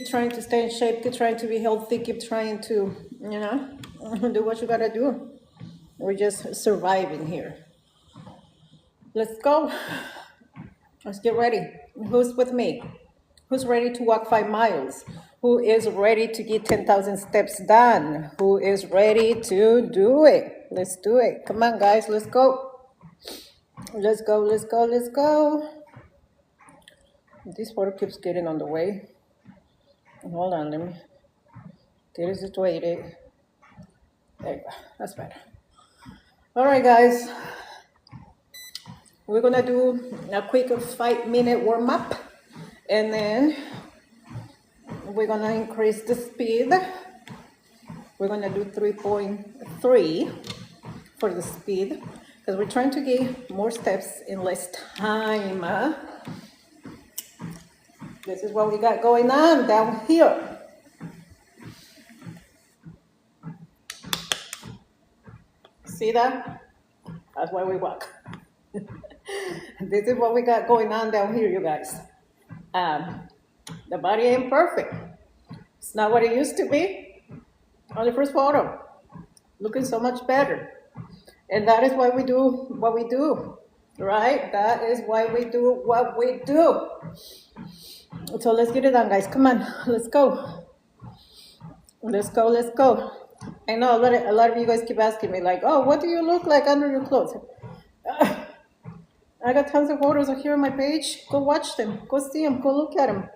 Keep trying to stay in shape, keep trying to be healthy, keep trying to, do what you gotta do. We're just surviving here. Let's go. Let's get ready. Who's with me? Who's ready to walk 5 miles? Who is ready to get 10,000 steps done? Who is ready to do it? Let's do it. Come on, guys. Let's go. Let's go, let's go, let's go. This water keeps getting on the way. Hold on, let me get it situated. There you go. That's better. All right, guys. We're gonna do a quick 5-minute warm-up, and then we're gonna increase the speed. We're gonna do 3.3 for the speed, because we're trying to get more steps in less time. This is what we got going on down here. See that? That's why we walk. This is what we got going on down here, you guys. The body ain't perfect. It's not what it used to be on the first photo. Looking so much better. And that is why we do what we do, right? That is why we do what we do. So let's get it done, guys. Come on, let's go. Let's go, let's go. I know a lot of you guys keep asking me, like, oh, what do you look like under your clothes? I got tons of photos here on my page. Go watch them. Go see them. Go look at them.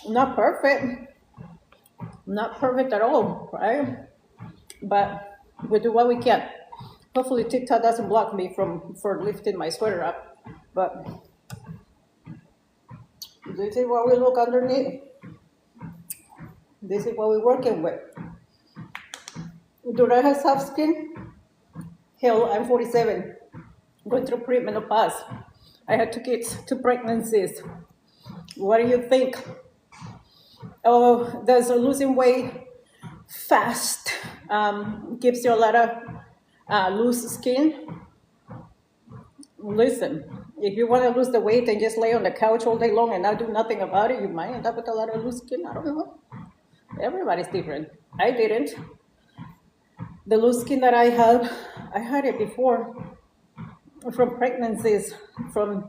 Not perfect. Not perfect at all, right? But we do what we can. Hopefully TikTok doesn't block me for lifting my sweater up. But this is what we look underneath. This is what we're working with. Do I have soft skin? Hell, I'm 47. Going through premenopause. I had 2 kids, 2 pregnancies. What do you think? Oh, there's a losing weight fast. Gives you a lot of loose skin. Listen, if you want to lose the weight and just lay on the couch all day long and not do nothing about it, you might end up with a lot of loose skin. I don't know. Everybody's different. I didn't. The loose skin that I have, I had it before from pregnancies, from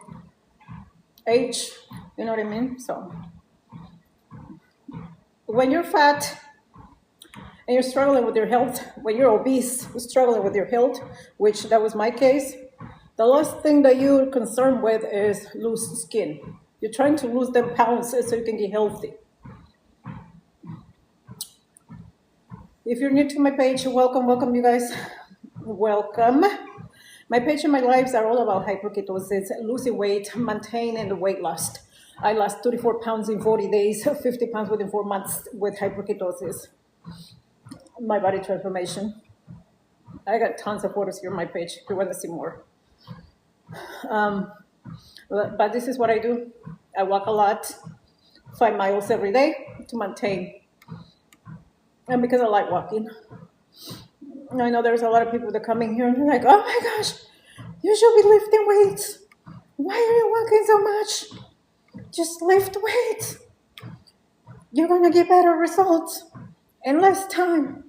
age, you know what I mean? So when you're fat and you're struggling with your health, when you're obese, you're struggling with your health, which that was my case, the last thing that you're concerned with is loose skin. You're trying to lose them pounds so you can get healthy. If you're new to my page, welcome you guys. Welcome. My page and my lives are all about hyperketosis, losing weight, maintaining the weight loss. I lost 34 pounds in 40 days, 50 pounds within 4 months with hyperketosis. My body transformation. I got tons of photos here on my page if you want to see more. But this is what I do. I walk a lot, 5 miles every day to maintain. And because I like walking. I know there's a lot of people that come in here and they're like, oh my gosh, you should be lifting weights. Why are you walking so much? Just lift weights. You're going to get better results in less time.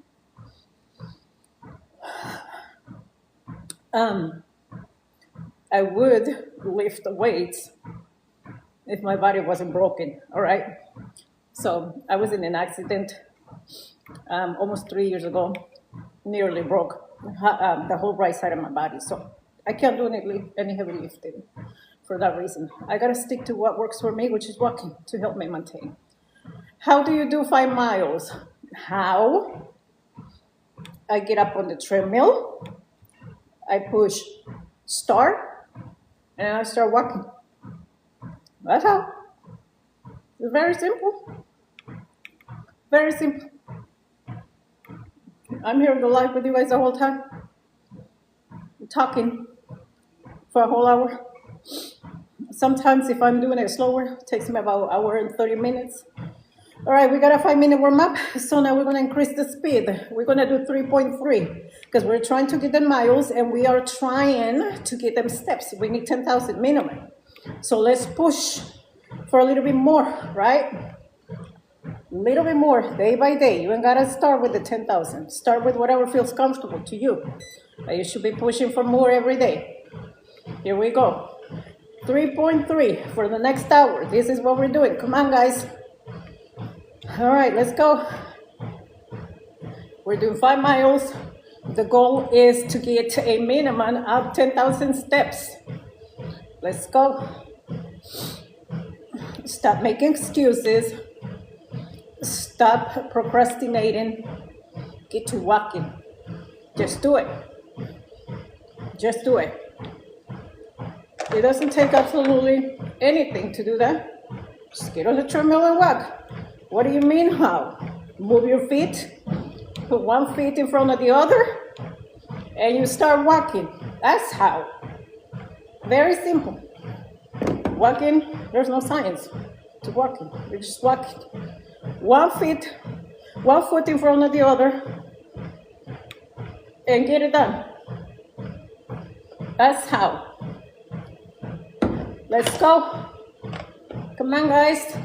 I would lift weights if my body wasn't broken, all right? So I was in an accident almost 3 years ago, nearly broke the whole right side of my body. So I can't do any heavy lifting for that reason. I gotta stick to what works for me, which is walking to help me maintain. How do you do 5 miles? How? I get up on the treadmill, I push start, and I start walking. That's how. It's very simple. Very simple. I'm here in the live with you guys the whole time, talking for a whole hour. Sometimes if I'm doing it slower, it takes me about 1 hour and 30 minutes. All right, we got a 5-minute warm-up, so now we're going to increase the speed. We're going to do 3.3 because we're trying to get them miles and we are trying to get them steps. We need 10,000 minimum. So let's push for a little bit more, right? A little bit more, day by day. You ain't gotta start with the 10,000. Start with whatever feels comfortable to you. But you should be pushing for more every day. Here we go. 3.3 for the next hour. This is what we're doing. Come on, guys. All right, let's go. We're doing 5 miles. The goal is to get a minimum of 10,000 steps. Let's go. Stop making excuses. Stop procrastinating. Get to walking. Just do it. Just do it. It doesn't take absolutely anything to do that. Just get on the treadmill and walk. What do you mean how? Move your feet. Put one foot in front of the other. And you start walking. That's how. Very simple. Walking, there's no science to walking. You're just walking. One foot in front of the other. And get it done. That's how. Let's go. Come on, guys.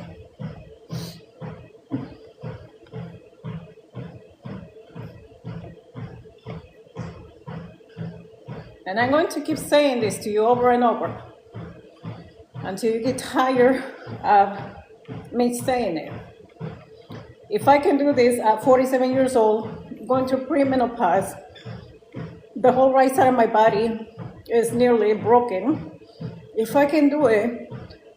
And I'm going to keep saying this to you over and over until you get tired of me saying it. If I can do this at 47 years old, going through premenopause, the whole right side of my body is nearly broken. If I can do it,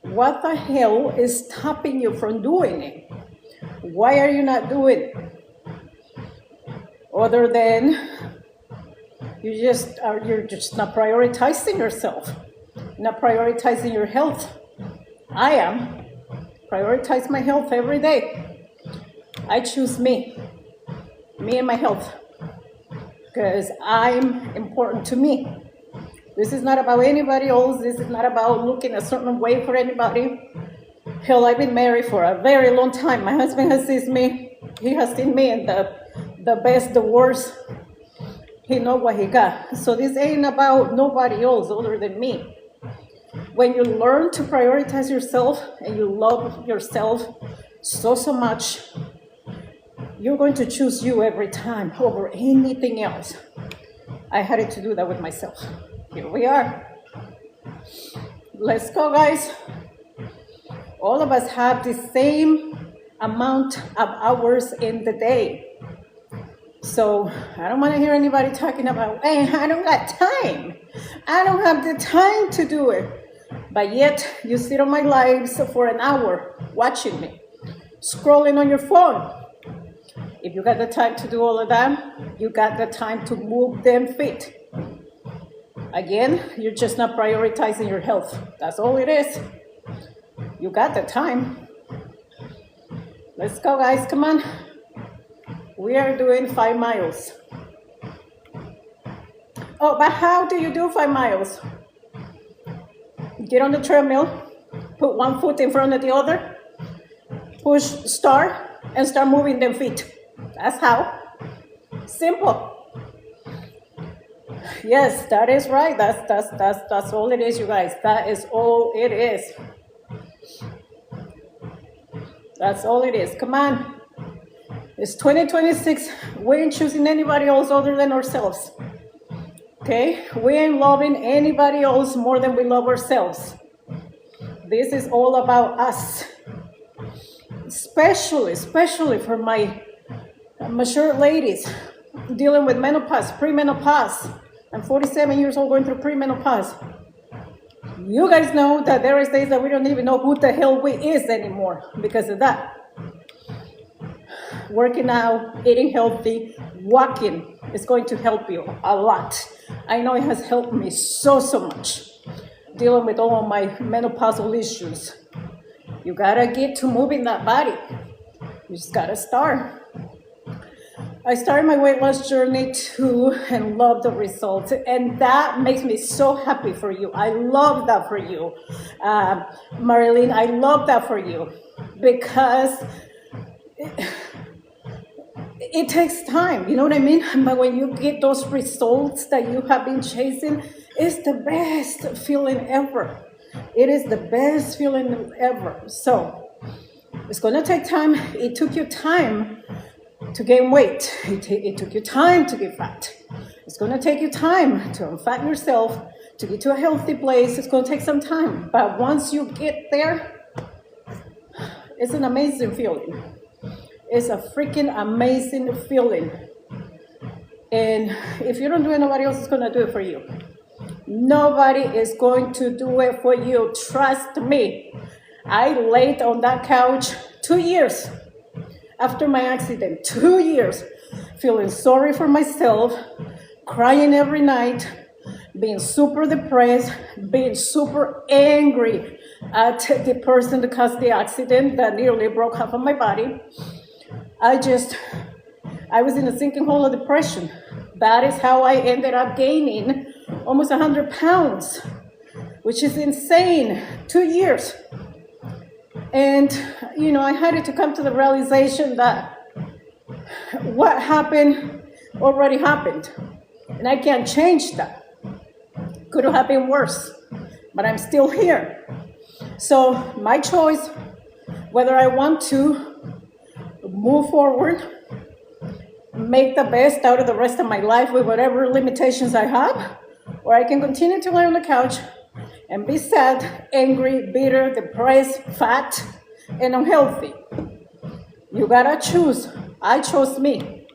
what the hell is stopping you from doing it? Why are you not doing it? Other than you're just not prioritizing yourself, not prioritizing your health. I am. Prioritize my health every day. I choose me and my health, because I'm important to me. This is not about anybody else. This is not about looking a certain way for anybody. Hell, I've been married for a very long time. My husband has seen me. He has seen me in the best, the worst. He knows what he got. So this ain't about nobody else other than me. When you learn to prioritize yourself and you love yourself so much, you're going to choose you every time over anything else. I had to do that with myself. Here we are. Let's go, guys. All of us have the same amount of hours in the day. So I don't want to hear anybody talking about, hey, I don't got time. I don't have the time to do it. But yet you sit on my lives for an hour watching me, scrolling on your phone. If you got the time to do all of that, you got the time to move them feet. Again, you're just not prioritizing your health. That's all it is. You got the time. Let's go, guys. Come on. We are doing 5 miles. Oh, but how do you do 5 miles? Get on the treadmill, put one foot in front of the other, push start, and start moving them feet. That's how. Simple. Yes, that is right. That's all it is, you guys. That is all it is. That's all it is. Come on. It's 2026. We ain't choosing anybody else other than ourselves. Okay? We ain't loving anybody else more than we love ourselves. This is all about us. Especially for my mature ladies dealing with menopause, premenopause. I'm 47 years old going through premenopause. You guys know that there is days that we don't even know who the hell we is anymore because of that. Working out, eating healthy, walking is going to help you a lot. I know it has helped me so much dealing with all of my menopausal issues. You gotta get to moving that body. You just gotta start. I started my weight loss journey too and love the results. And that makes me so happy for you. I love that for you. Marilyn, I love that for you because it takes time, you know what I mean? But when you get those results that you have been chasing, it's the best feeling ever. It is the best feeling ever. So it's gonna take time. It took you time to gain weight. It took you time to get fat. It's gonna take you time to unfat yourself, to get to a healthy place. It's gonna take some time. But once you get there, it's an amazing feeling. It's a freaking amazing feeling. And if you don't do it, nobody else is gonna do it for you. Nobody is going to do it for you. Trust me. I laid on that couch 2 years after my accident. 2 years feeling sorry for myself, crying every night, being super depressed, being super angry at the person that caused the accident that nearly broke half of my body. I was in a sinking hole of depression. That is how I ended up gaining almost 100 pounds, which is insane. 2 years. And, I had to come to the realization that what happened already happened. And I can't change that. Could have happened worse, but I'm still here. So my choice, whether I want to move forward, make the best out of the rest of my life with whatever limitations I have, or I can continue to lay on the couch and be sad, angry, bitter, depressed, fat, and unhealthy. You gotta choose. I chose me.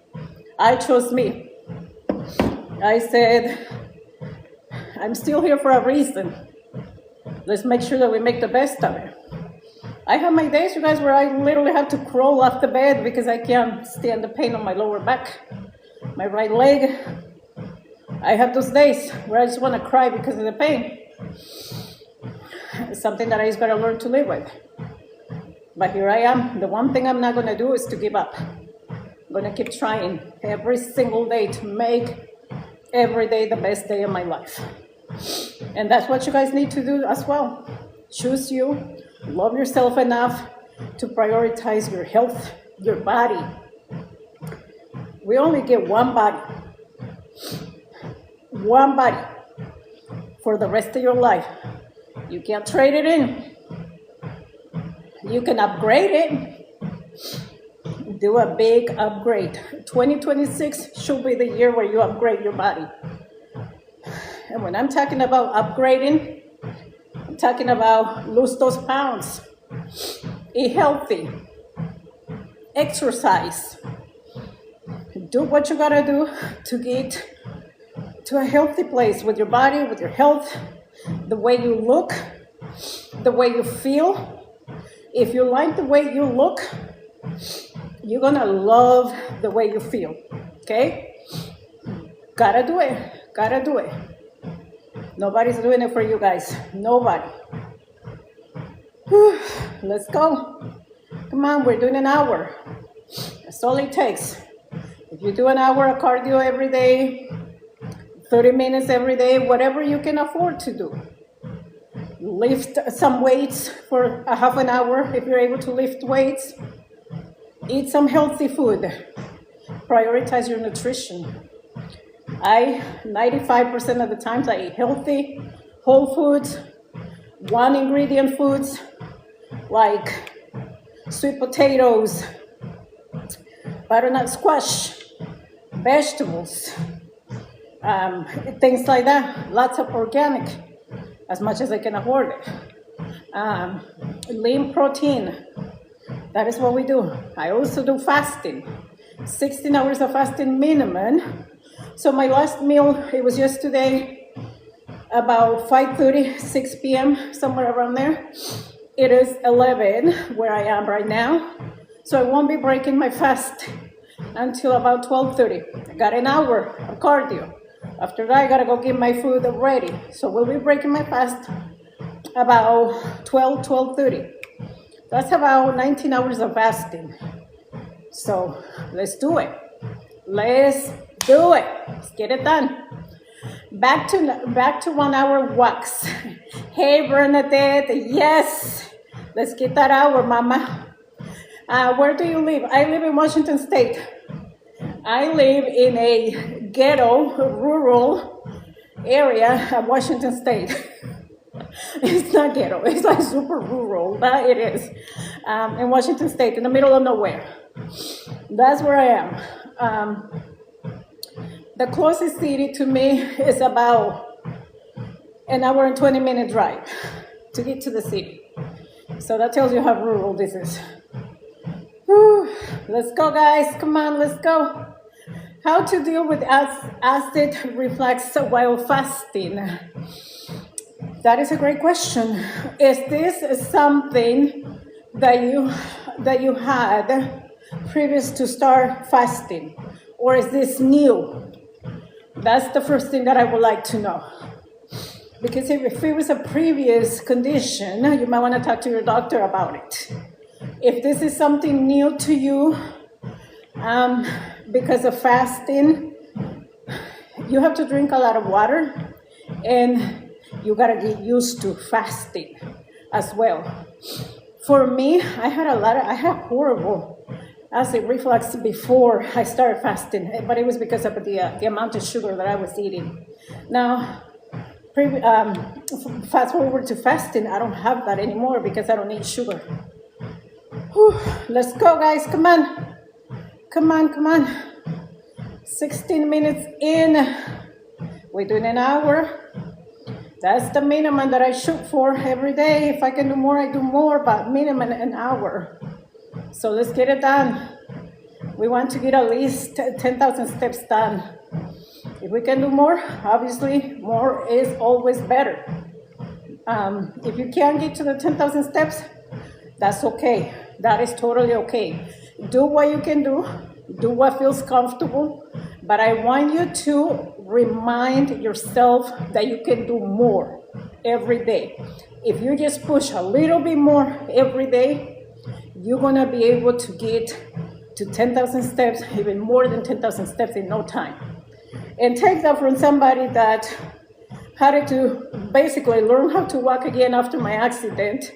I chose me. I said, I'm still here for a reason. Let's make sure that we make the best of it. I have my days, you guys, where I literally have to crawl off the bed because I can't stand the pain on my lower back, my right leg. I have those days where I just want to cry because of the pain. It's something that I just got to learn to live with. But here I am. The one thing I'm not going to do is to give up. I'm going to keep trying every single day to make every day the best day of my life. And that's what you guys need to do as well. Choose you. Love yourself enough to prioritize your health, your body. We only get one body. One body for the rest of your life. You can't trade it in. You can upgrade it. Do a big upgrade. 2026 should be the year where you upgrade your body. And when I'm talking about upgrading, I'm talking about lose those pounds, eat healthy, exercise, do what you gotta do to get to a healthy place with your body, with your health, the way you look, the way you feel. If you like the way you look, you're gonna love the way you feel, okay? Gotta do it, gotta do it. Nobody's doing it for you guys, nobody. Whew. Let's go. Come on, we're doing an hour. That's all it takes. If you do an hour of cardio every day, 30 minutes every day, whatever you can afford to do. Lift some weights for a half an hour if you're able to lift weights. Eat some healthy food. Prioritize your nutrition. 95% of the times I eat healthy, whole foods, one ingredient foods like sweet potatoes, butternut squash, vegetables, things like that. Lots of organic, as much as I can afford it. Lean protein, that is what we do. I also do fasting, 16 hours of fasting minimum. So my last meal, it was yesterday, about 5:30, 6 p.m., somewhere around there. It is 11 where I am right now. So I won't be breaking my fast until about 12:30. I got an hour of cardio. After that, I gotta go get my food ready. So we'll be breaking my fast about 12:30. That's about 19 hours of fasting. So let's do it. Let's do it. Let's get it done. Back to 1 hour walks. Hey, Bernadette, yes. Let's get that hour, mama. Where do you live? I live in Washington State. I live in a ghetto, rural area of Washington State. It's not ghetto. It's like super rural, but it is. In Washington State, in the middle of nowhere. That's where I am. The closest city to me is about an hour and 20-minute drive to get to the city. So that tells you how rural this is. Whew. Let's go, guys. Come on, let's go. How to deal with acid reflux while fasting? That is a great question. Is this something that you had previous to start fasting, or is this new? That's the first thing that I would like to know. Because if it was a previous condition, you might want to talk to your doctor about it. If this is something new to you, because of fasting, you have to drink a lot of water, and you gotta get used to fasting as well. For me, I had horrible acid reflux before I started fasting, but it was because of the amount of sugar that I was eating. Now, fast forward to fasting, I don't have that anymore because I don't eat sugar. Whew. Let's go, guys. Come on. Come on, come on. 16 minutes in. We're doing an hour. That's the minimum that I shoot for every day. If I can do more, I do more, but minimum an hour. So let's get it done. We want to get at least 10,000 steps done. If we can do more, obviously more is always better. If you can't get to the 10,000 steps, that's okay. That is totally okay. Do what you can do what feels comfortable, but I want you to remind yourself that you can do more every day. If you just push a little bit more every day, you're gonna be able to get to 10,000 steps, even more than 10,000 steps in no time. And take that from somebody that had to basically learn how to walk again after my accident,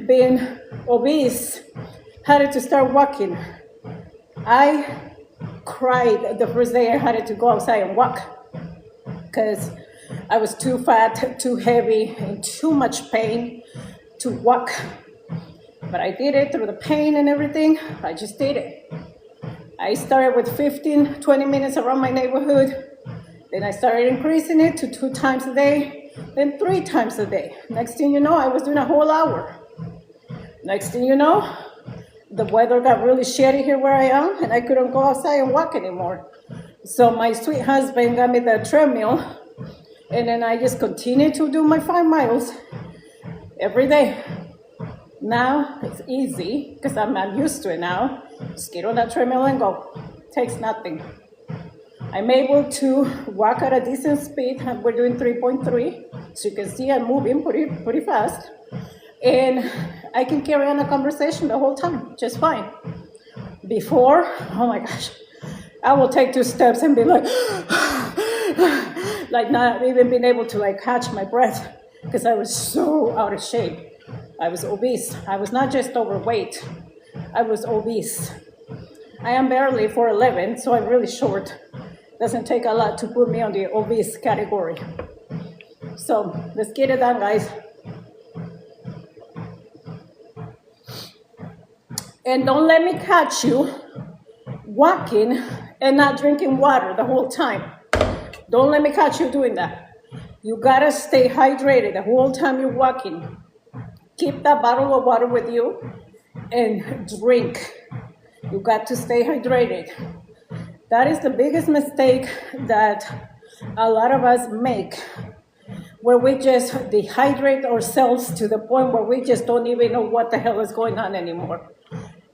being obese, had to start walking. I cried the first day I had to go outside and walk because I was too fat, too heavy, and too much pain to walk. But I did it through the pain and everything. I just did it. I started with 15, 20 minutes around my neighborhood. Then I started increasing it to 2 times a day, then 3 times a day. Next thing you know, I was doing a whole hour. Next thing you know, the weather got really shitty here where I am, and I couldn't go outside and walk anymore. So my sweet husband got me the treadmill, and then I just continued to do my 5 miles every day. Now it's easy because I'm used to it now. Just get on that treadmill and go. Takes nothing. I'm able to walk at a decent speed. We're doing 3.3, so you can see I'm moving pretty fast. And I can carry on a conversation the whole time, just fine. Before, oh my gosh, I will take 2 steps and be like not even being able to catch my breath because I was so out of shape. I was obese. I was not just overweight, I was obese. I am barely 4'11", so I'm really short. Doesn't take a lot to put me on the obese category. So let's get it done, guys. And don't let me catch you walking and not drinking water the whole time. Don't let me catch you doing that. You gotta stay hydrated the whole time you're walking. Keep that bottle of water with you and drink. You got to stay hydrated. That is the biggest mistake that a lot of us make, where we just dehydrate ourselves to the point where we just don't even know what the hell is going on anymore.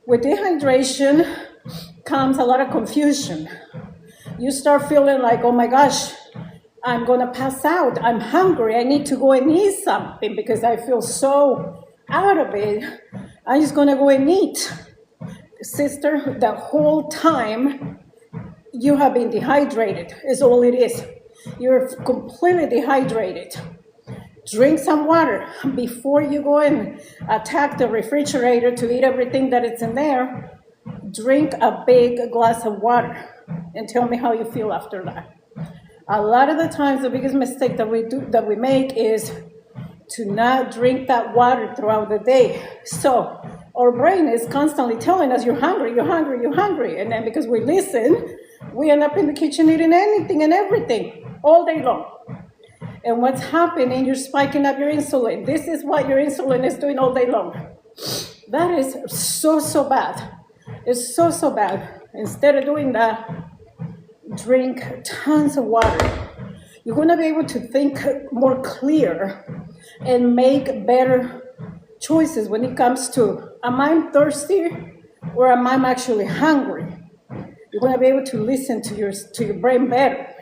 With dehydration comes a lot of confusion. You start feeling like, oh my gosh, I'm gonna pass out. I'm hungry. I need to go and eat something because I feel so out of it. I'm just gonna go and eat. Sister, the whole time you have been dehydrated is all it is. You're completely dehydrated. Drink some water before you go and attack the refrigerator to eat everything that is in there. Drink a big glass of water and tell me how you feel after that. A lot of the times, the biggest mistake that we make is to not drink that water throughout the day. So our brain is constantly telling us, you're hungry, you're hungry, you're hungry. And then because we listen, we end up in the kitchen eating anything and everything all day long. And what's happening, you're spiking up your insulin. This is what your insulin is doing all day long. That is so bad. It's so bad. Instead of doing that, drink tons of water. You're going to be able to think more clear and make better choices when it comes to, am I thirsty or am I actually hungry? You're going to be able to listen to your brain better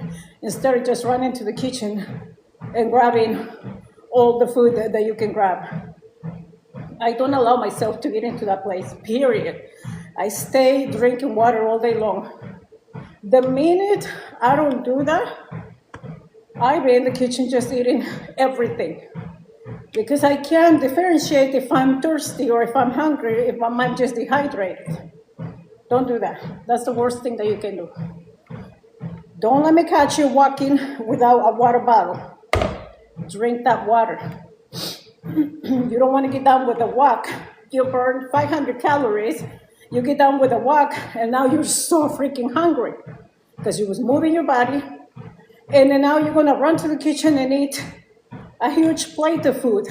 instead of just running to the kitchen and grabbing all the food that you can grab. I don't allow myself to get into that place, period. I stay drinking water all day long. The minute I don't do that, I'll be in the kitchen just eating everything. Because I can't differentiate if I'm thirsty or if I'm hungry, if I'm just dehydrated. Don't do that. That's the worst thing that you can do. Don't let me catch you walking without a water bottle. Drink that water. You don't want to get done with a walk. You burn 500 calories. You get done with a walk, and now you're so freaking hungry because you was moving your body. And then now you're going to run to the kitchen and eat a huge plate of food.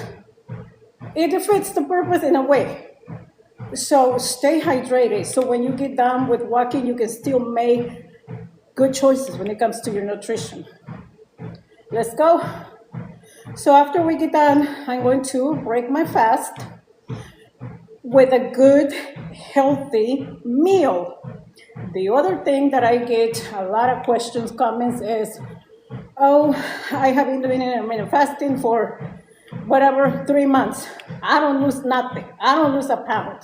It defeats the purpose in a way. So stay hydrated. So when you get done with walking, you can still make good choices when it comes to your nutrition. Let's go. So after we get done, I'm going to break my fast with a good, healthy meal. The other thing that I get a lot of questions, comments is, oh, I have been doing intermittent fasting for whatever, 3 months. I don't lose nothing. I don't lose a pound.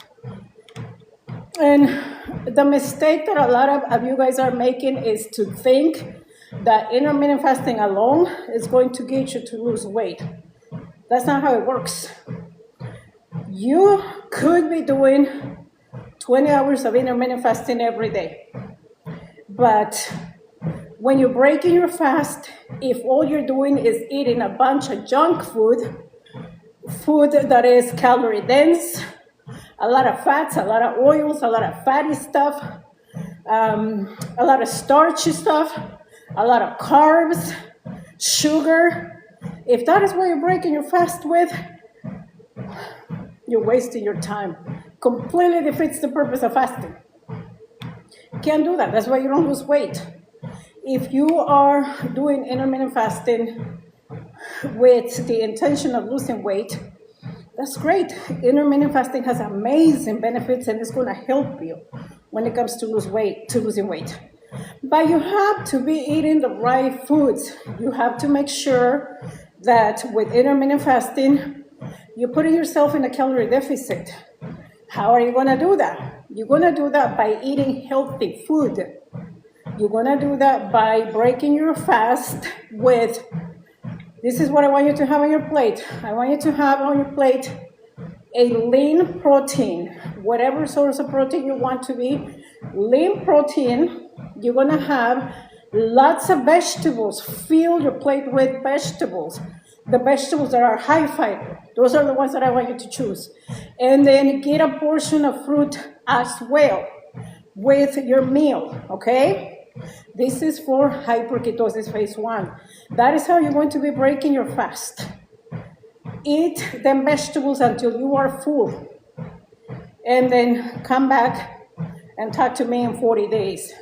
And the mistake that a lot of you guys are making is to think that intermittent fasting alone is going to get you to lose weight. That's not how it works. You could be doing 20 hours of intermittent fasting every day. But when you're breaking your fast, if all you're doing is eating a bunch of junk food that is calorie dense, a lot of fats, a lot of oils, a lot of fatty stuff, a lot of starchy stuff, a lot of carbs, sugar, if that is what you're breaking your fast with, you're wasting your time. Completely defeats the purpose of fasting. Can't do that. That's why you don't lose weight. If you are doing intermittent fasting with the intention of losing weight, that's great. Intermittent fasting has amazing benefits and it's going to help you when it comes to losing weight. But you have to be eating the right foods. You have to make sure that with intermittent fasting, you're putting yourself in a calorie deficit. How are you going to do that? You're going to do that by eating healthy food. You're going to do that by breaking your fast with, this is what I want you to have on your plate. I want you to have on your plate a lean protein, whatever source of protein you want to be. Lean protein, you're going to have lots of vegetables. Fill your plate with vegetables. The vegetables that are high fiber, those are the ones that I want you to choose. And then get a portion of fruit as well with your meal, okay? This is for hyperketosis phase 1. That is how you're going to be breaking your fast. Eat them vegetables until you are full. And then come back and talk to me in 40 days.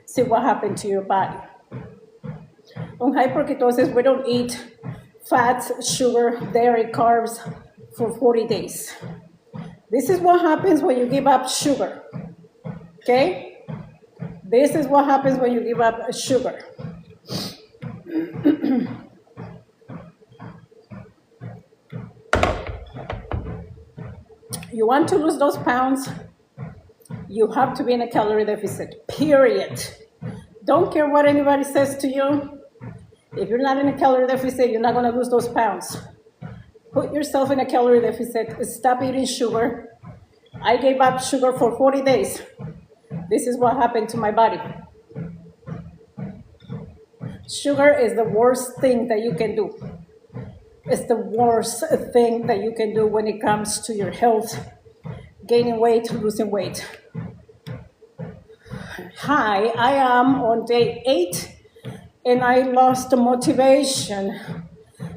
See what happened to your body. On hyperketosis, we don't eat fats, sugar, dairy, carbs for 40 days. This is what happens when you give up sugar, okay? This is what happens when you give up sugar. You want to lose those pounds, you have to be in a calorie deficit, period. Don't care what anybody says to you. If you're not in a calorie deficit, you're not going to lose those pounds. Put yourself in a calorie deficit. Stop eating sugar. I gave up sugar for 40 days. This is what happened to my body. Sugar is the worst thing that you can do. is the worst thing that you can do when it comes to your health, gaining weight, losing weight. Hi, I am on day 8 and I lost the motivation.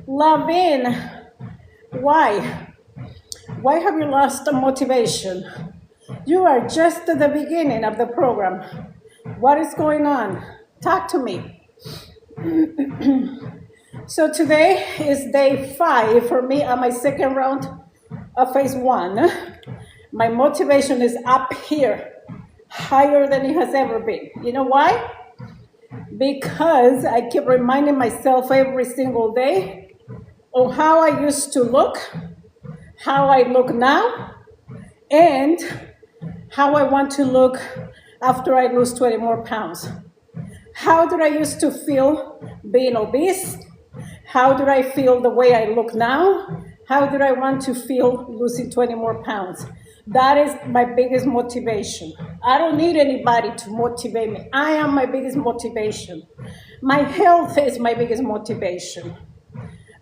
Lavin, why? Why have you lost the motivation? You are just at the beginning of the program. What is going on? Talk to me. So today is day 5 for me on my second round of phase 1. My motivation is up here, higher than it has ever been. You know why? Because I keep reminding myself every single day of how I used to look, how I look now, and how I want to look after I lose 20 more pounds. How did I used to feel being obese? How did I feel the way I look now? How did I want to feel losing 20 more pounds? That is my biggest motivation. I don't need anybody to motivate me. I am my biggest motivation. My health is my biggest motivation.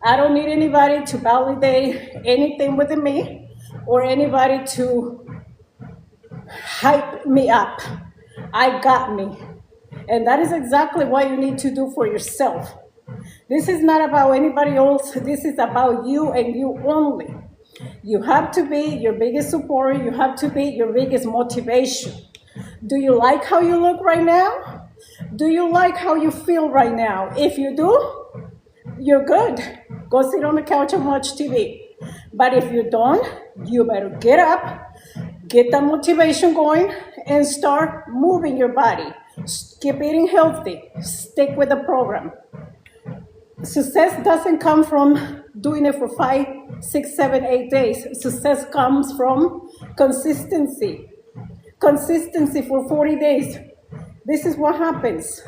I don't need anybody to validate anything within me or anybody to hype me up. I got me. And that is exactly what you need to do for yourself. This is not about anybody else. This is about you and you only. You have to be your biggest supporter. You have to be your biggest motivation. Do you like how you look right now? Do you like how you feel right now? If you do, you're good. Go sit on the couch and watch TV. But if you don't, you better get up, get that motivation going, and start moving your body. Keep eating healthy. Stick with the program. Success doesn't come from doing it for 5, 6, 7, 8 days. Success comes from consistency. Consistency for 40 days. This is what happens.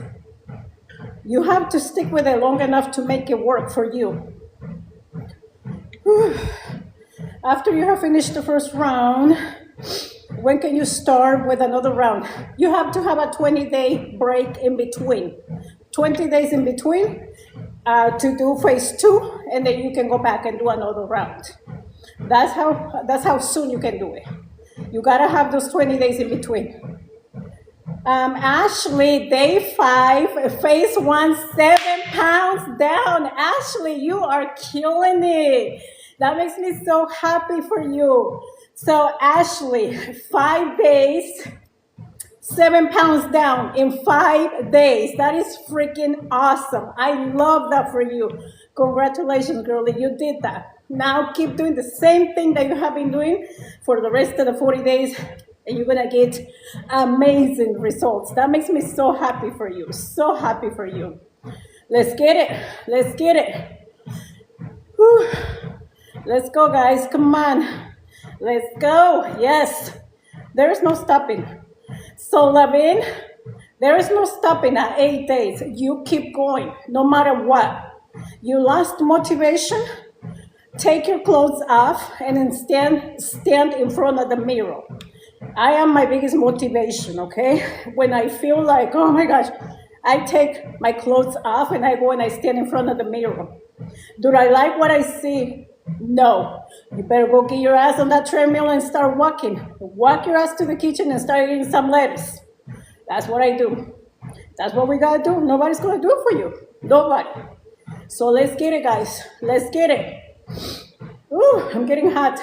You have to stick with it long enough to make it work for you. After you have finished the first round, when can you start with another round? You have to have a 20-day break in between. 20 days in between to do phase 2, and then you can go back and do another round. That's how soon you can do it. You gotta have those 20 days in between. Ashley, day 5, phase 1, 7 pounds down. Ashley, you are killing it. That makes me so happy for you. So Ashley, 5 days, 7 pounds down in 5 days. That is freaking awesome. I love that for you. Congratulations, girlie, you did that. Now keep doing the same thing that you have been doing for the rest of the 40 days, and you're gonna get amazing results. That makes me so happy for you, so happy for you. Let's get it, let's get it. Whew. Let's go, guys, come on. Let's go, yes. There is no stopping. So Lavin, there is no stopping at 8 days. You keep going, no matter what. You lost motivation, take your clothes off and then stand in front of the mirror. I am my biggest motivation, okay? When I feel like, oh my gosh, I take my clothes off and I go and I stand in front of the mirror. Do I like what I see? No. You better go get your ass on that treadmill and start walking. Walk your ass to the kitchen and start eating some lettuce. That's what I do. That's what we gotta do. Nobody's gonna do it for you. Nobody. So let's get it, guys. Let's get it. Ooh, I'm getting hot.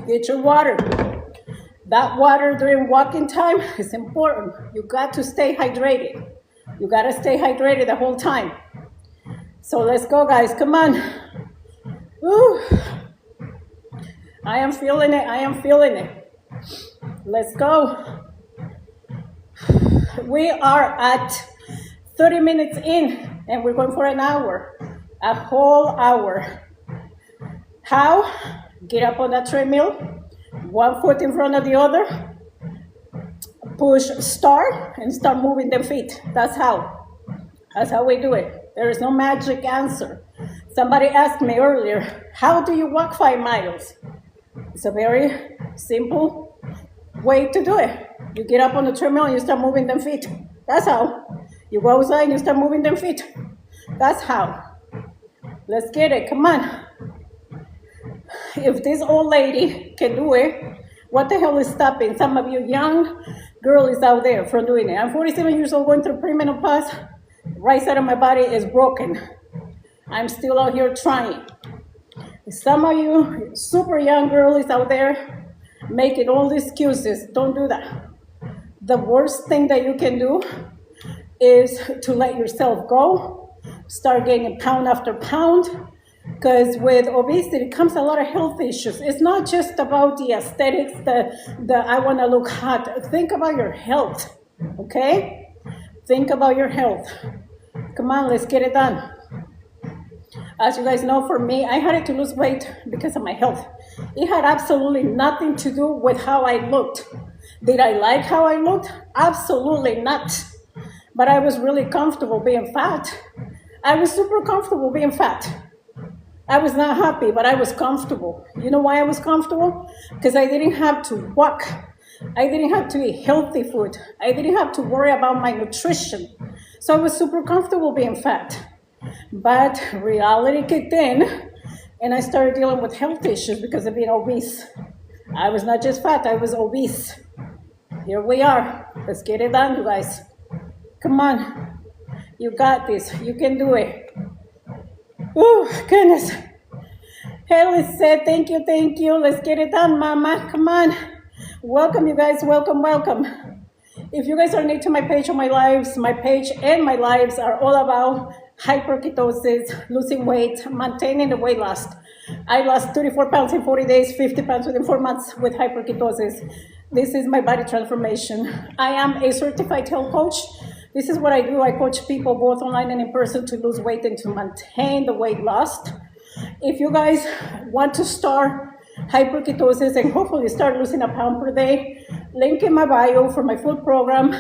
Get your water. That water during walking time is important. You got to stay hydrated. You gotta stay hydrated the whole time. So let's go, guys. Come on. Ooh. I am feeling it. I am feeling it. Let's go. We are at 30 minutes in, and we're going for an hour. A whole hour. How? Get up on that treadmill. One foot in front of the other. Push start and start moving the feet. That's how. That's how we do it. There is no magic answer. Somebody asked me earlier, how do you walk 5 miles? It's a very simple way to do it. You get up on the treadmill and you start moving them feet. That's how. You go outside and you start moving them feet. That's how. Let's get it. Come on. If this old lady can do it, what the hell is stopping some of you young girls out there from doing it? I'm 47 years old, going through premenopause. Right side of my body is broken. I'm still out here trying. Some of you super young girls out there making all the excuses. Don't do that. The worst thing that you can do is to let yourself go, start gaining pound after pound, because with obesity comes a lot of health issues. It's not just about the aesthetics, the I want to look hot. Think about your health, okay? Think about your health. Come on, let's get it done. As you guys know, for me, I had to lose weight because of my health. It had absolutely nothing to do with how I looked. Did I like how I looked? Absolutely not. But I was really comfortable being fat. I was super comfortable being fat. I was not happy, but I was comfortable. You know why I was comfortable? Because I didn't have to walk. I didn't have to eat healthy food. I didn't have to worry about my nutrition. So I was super comfortable being fat. But reality kicked in, and I started dealing with health issues because of being obese. I was not just fat, I was obese. Here we are. Let's get it done, you guys. Come on. You got this. You can do it. Oh, goodness. Haley said, thank you, thank you. Let's get it done, mama. Come on. Welcome, you guys. Welcome, welcome. If you guys are new to my page or my lives, my page and my lives are all about hyperketosis, losing weight, maintaining the weight loss. I lost 34 pounds in 40 days, 50 pounds within 4 months with hyperketosis. This is my body transformation. I am a certified health coach. This is what I do. I coach people both online and in person to lose weight and to maintain the weight lost. If you guys want to start hyperketosis and hopefully start losing a pound per day, link in my bio for my food program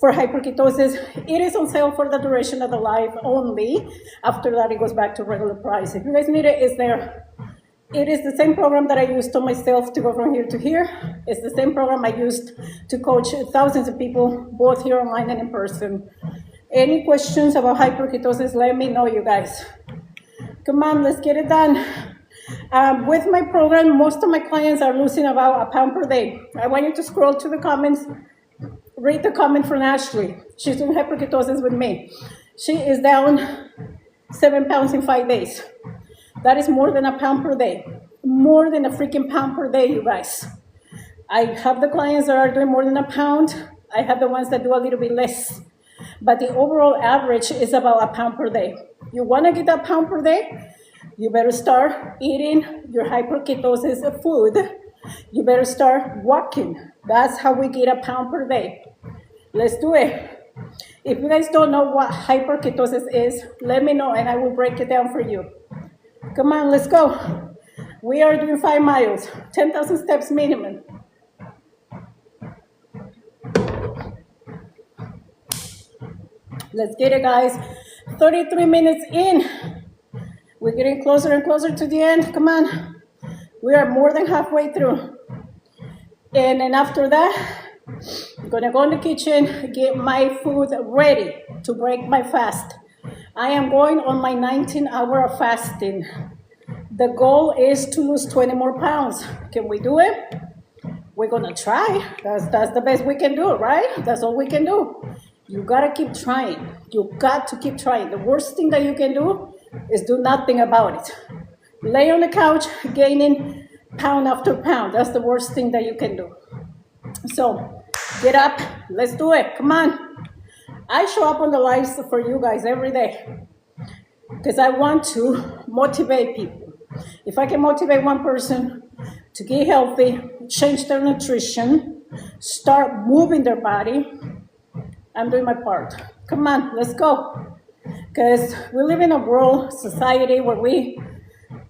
for hyperketosis. It is on sale for the duration of the life only. After that, it goes back to regular price. If you guys need it, it's there. It is the same program that I used on myself to go from here to here. It's the same program I used to coach thousands of people, both here online and in person. Any questions about hyperketosis, let me know, you guys. Come on, let's get it done. With my program, most of my clients are losing about a pound per day. I want you to scroll to the comments, read the comment from Ashley. She's doing hyperketosis with me. She is down 7 pounds in 5 days. That is more than a pound per day. More than a freaking pound per day, you guys. I have the clients that are doing more than a pound. I have the ones that do a little bit less. But the overall average is about a pound per day. You want to get that pound per day? You better start eating your hyperketosis food. You better start walking. That's how we get a pound per day. Let's do it. If you guys don't know what hyperketosis is, let me know and I will break it down for you. Come on, let's go. We are doing 5 miles, 10,000 steps minimum. Let's get it, guys. 33 minutes in. We're getting closer and closer to the end. Come on. We are more than halfway through. And then after that, I'm gonna go in the kitchen, get my food ready to break my fast. I am going on my 19-hour of fasting. The goal is to lose 20 more pounds. Can we do it? We're gonna try. That's the best we can do, right? That's all we can do. You gotta keep trying. You got to keep trying. The worst thing that you can do is do nothing about it. Lay on the couch, gaining pound after pound. That's the worst thing that you can do. So get up, let's do it. Come on. I show up on the lives for you guys every day because I want to motivate people. If I can motivate one person to get healthy, change their nutrition, start moving their body, I'm doing my part. Come on, let's go. Because we live in a world, society where we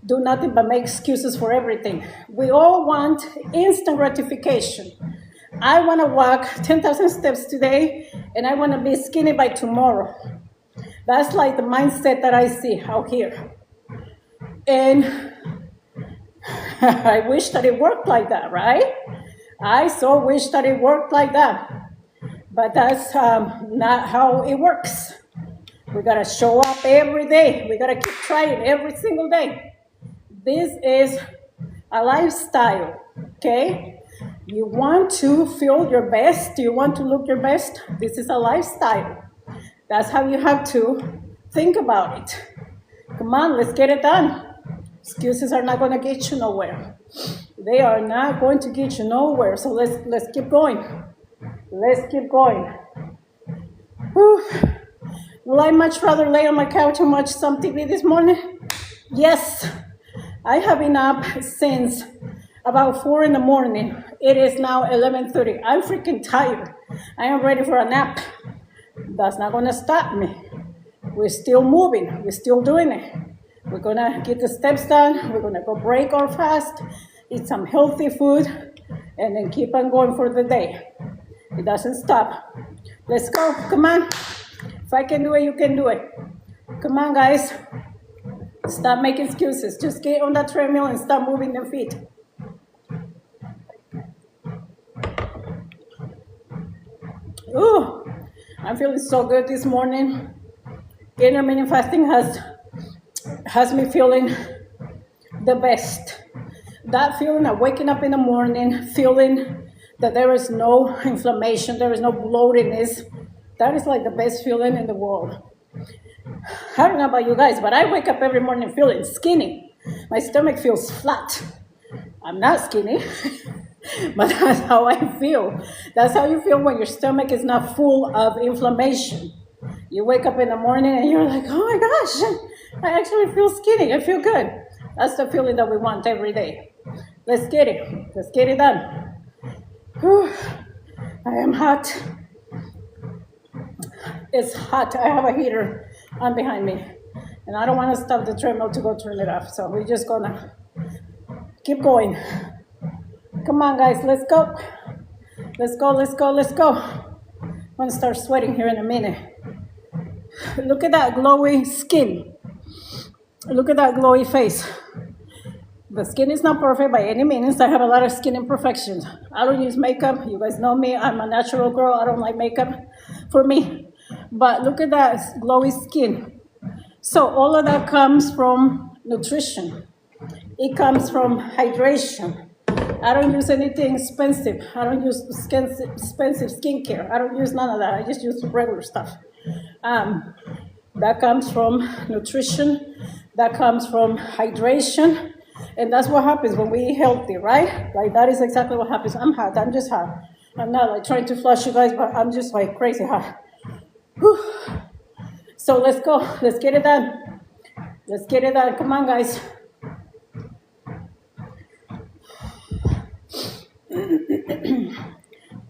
do nothing but make excuses for everything. We all want instant gratification. I want to walk 10,000 steps today, and I want to be skinny by tomorrow. That's like the mindset that I see out here. And I wish that it worked like that, right? I so wish that it worked like that. But that's not how it works. We gotta show up every day. We gotta keep trying every single day. This is a lifestyle, okay? You want to feel your best, you want to look your best. This is a lifestyle. That's how you have to think about it. Come on, let's get it done. Excuses are not gonna get you nowhere. They are not going to get you nowhere. So let's keep going. Let's keep going. Whew. Will I much rather lay on my couch and watch some TV this morning? Yes. I have been up since about 4 in the morning. It is now 11:30. I'm freaking tired. I am ready for a nap. That's not gonna stop me. We're still moving. We're still doing it. We're gonna get the steps done. We're gonna go break our fast, eat some healthy food, and then keep on going for the day. It doesn't stop. Let's go. Come on. If I can do it, you can do it. Come on, guys. Stop making excuses. Just get on that treadmill and start moving your feet. Ooh, I'm feeling so good this morning. Intermittent fasting has me feeling the best. That feeling of waking up in the morning, feeling that there is no inflammation, there is no bloatiness, that is like the best feeling in the world. I don't know about you guys, but I wake up every morning feeling skinny. My stomach feels flat. I'm not skinny, but that's how I feel. That's how you feel when your stomach is not full of inflammation. You wake up in the morning and you're like, oh my gosh, I actually feel skinny. I feel good. That's the feeling that we want every day. Let's get it. Let's get it done. Whew. I am hot. It's hot. I have a heater on behind me. And I don't want to stop the treadmill to go turn it off. So we're just going to keep going. Come on, guys. Let's go. Let's go, let's go, let's go. I'm going to start sweating here in a minute. Look at that glowy skin. Look at that glowy face. The skin is not perfect by any means. I have a lot of skin imperfections. I don't use makeup. You guys know me. I'm a natural girl. I don't like makeup for me. But look at that glowy skin. So all of that comes from nutrition. It comes from hydration. I don't use anything expensive. I don't use expensive skincare. I don't use none of that. I just use regular stuff. That comes from nutrition. That comes from hydration. And that's what happens when we eat healthy, right? Like that is exactly what happens. I'm hot. I'm just hot. I'm not like trying to flush you guys, but I'm just like crazy hot. Whew. So let's go. Let's get it done. Let's get it done. Come on, guys.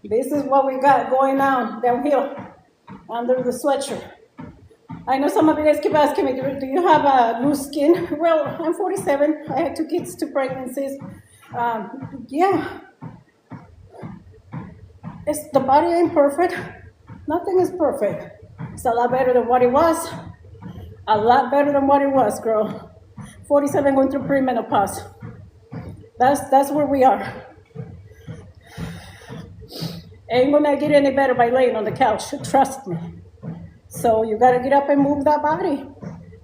This is what we got going on downhill under the sweatshirt. I know some of you guys keep asking me, do you have a loose skin? Well, I'm 47. I had 2 kids, 2 pregnancies. Yeah. The body ain't perfect. Nothing is perfect. It's a lot better than what it was. A lot better than what it was, girl. 47 going through premenopause. That's where we are. Ain't gonna get any better by laying on the couch, trust me. So you gotta get up and move that body.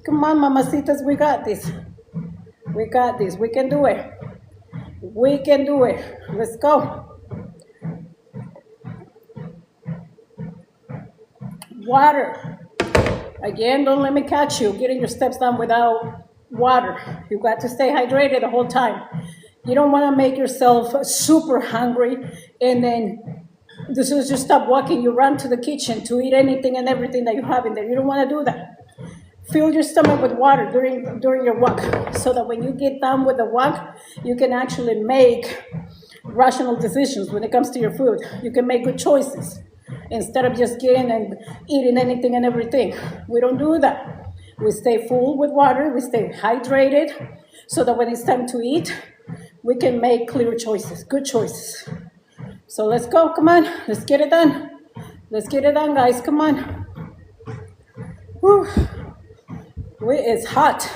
Come on, mamacitas, we got this. We got this, we can do it. We can do it, let's go. Water. Again, don't let me catch you getting your steps done without water. You got to stay hydrated the whole time. You don't wanna make yourself super hungry and then as soon as you stop walking, you run to the kitchen to eat anything and everything that you have in there. You don't want to do that. Fill your stomach with water during your walk so that when you get done with the walk, you can actually make rational decisions when it comes to your food. You can make good choices instead of just getting and eating anything and everything. We don't do that. We stay full with water. We stay hydrated so that when it's time to eat, we can make clear choices, good choices. So let's go, come on, let's get it done. Let's get it done, guys, come on. Whew. We is hot.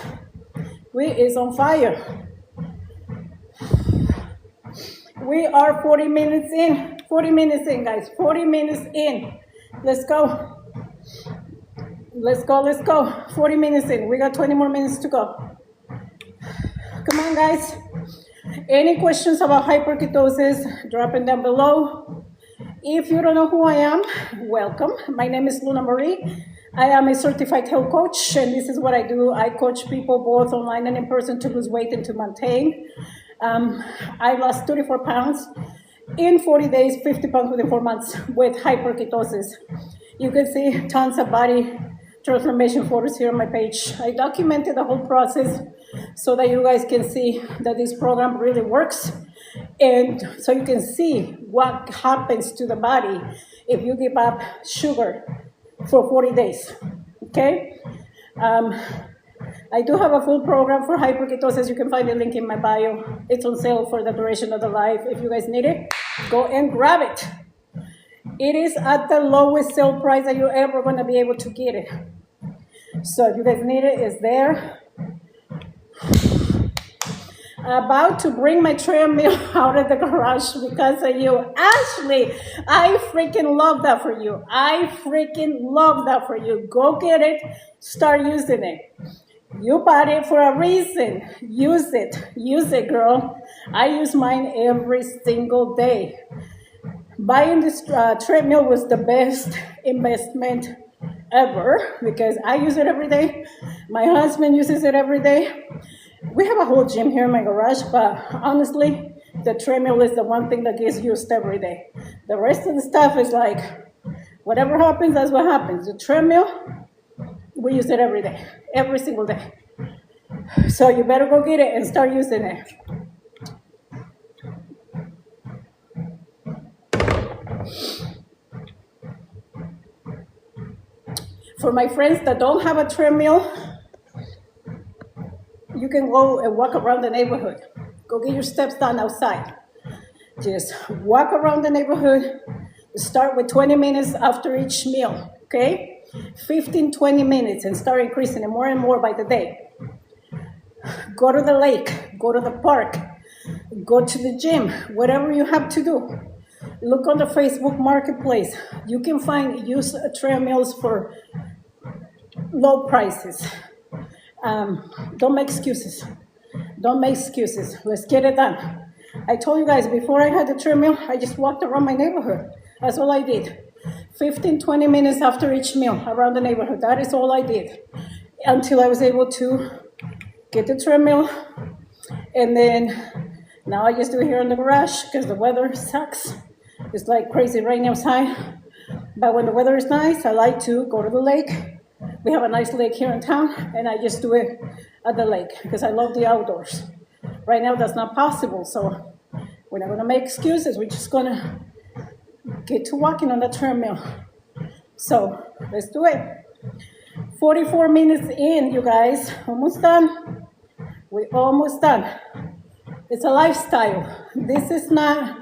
We is on fire. We are 40 minutes in. 40 minutes in, guys, 40 minutes in. Let's go. Let's go, let's go. 40 minutes in. We got 20 more minutes to go. Come on, guys. Any questions about hyperketosis, drop it down below. If you don't know who I am, welcome. My name is Luna Marie. I am a certified health coach, and this is what I do. I coach people both online and in person to lose weight and to maintain. I lost 34 pounds in 40 days, 50 pounds within 4 months with hyperketosis. You can see tons of body transformation photos here on my page. I documented the whole process so that you guys can see that this program really works. And so you can see what happens to the body if you give up sugar for 40 days, okay? I do have a full program for hyperketosis. You can find the link in my bio. It's on sale for the duration of the life. If you guys need it, go and grab it. It is at the lowest sale price that you're ever gonna be able to get it. So if you guys need it, it's there. About to bring my treadmill out of the garage because of you. Ashley, I freaking love that for you. I freaking love that for you. Go get it, start using it. You bought it for a reason. Use it, girl. I use mine every single day. Buying this treadmill was the best investment ever because I use it every day. My husband uses it every day. We have a whole gym here in my garage, but honestly, the treadmill is the one thing that gets used every day. The rest of the stuff is like, whatever happens, that's what happens. The treadmill, we use it every day, every single day. So you better go get it and start using it. For my friends that don't have a treadmill, you can go and walk around the neighborhood. Go get your steps done outside. Just walk around the neighborhood. Start with 20 minutes after each meal, okay? 15, 20 minutes and start increasing it more and more by the day. Go to the lake, go to the park, go to the gym, whatever you have to do. Look on the Facebook Marketplace. You can find used treadmills for low prices. Don't make excuses. Don't make excuses. Let's get it done. I told you guys, before I had the treadmill, I just walked around my neighborhood. That's all I did. 15, 20 minutes after each meal around the neighborhood. That is all I did until I was able to get the treadmill. And then now I just do it here in the garage because the weather sucks. It's like crazy rain outside. But when the weather is nice, I like to go to the lake. We have a nice lake here in town, and I just do it at the lake because I love the outdoors. Right now, that's not possible, so we're not going to make excuses. We're just going to get to walking on the treadmill. So let's do it. 44 minutes in, you guys. Almost done. We're almost done. It's a lifestyle. This is not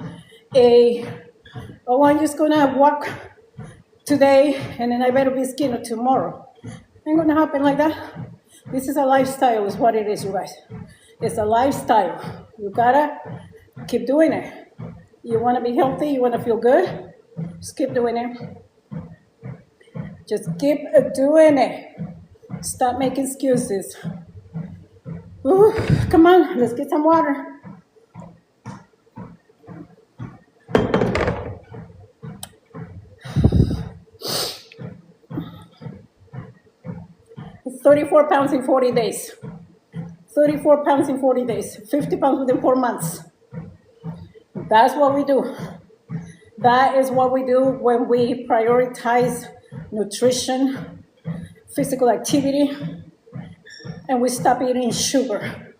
I'm just going to walk today, and then I better be skinny tomorrow. Ain't going to happen like that. This is a lifestyle is what it is, you guys. It's a lifestyle. You got to keep doing it. You want to be healthy, you want to feel good, just keep doing it. Just keep doing it. Stop making excuses. Ooh, come on, let's get some water. It's 34 pounds in 40 days. 34 pounds in 40 days. 50 pounds within 4 months. That's what we do. That is what we do when we prioritize nutrition, physical activity, and we stop eating sugar.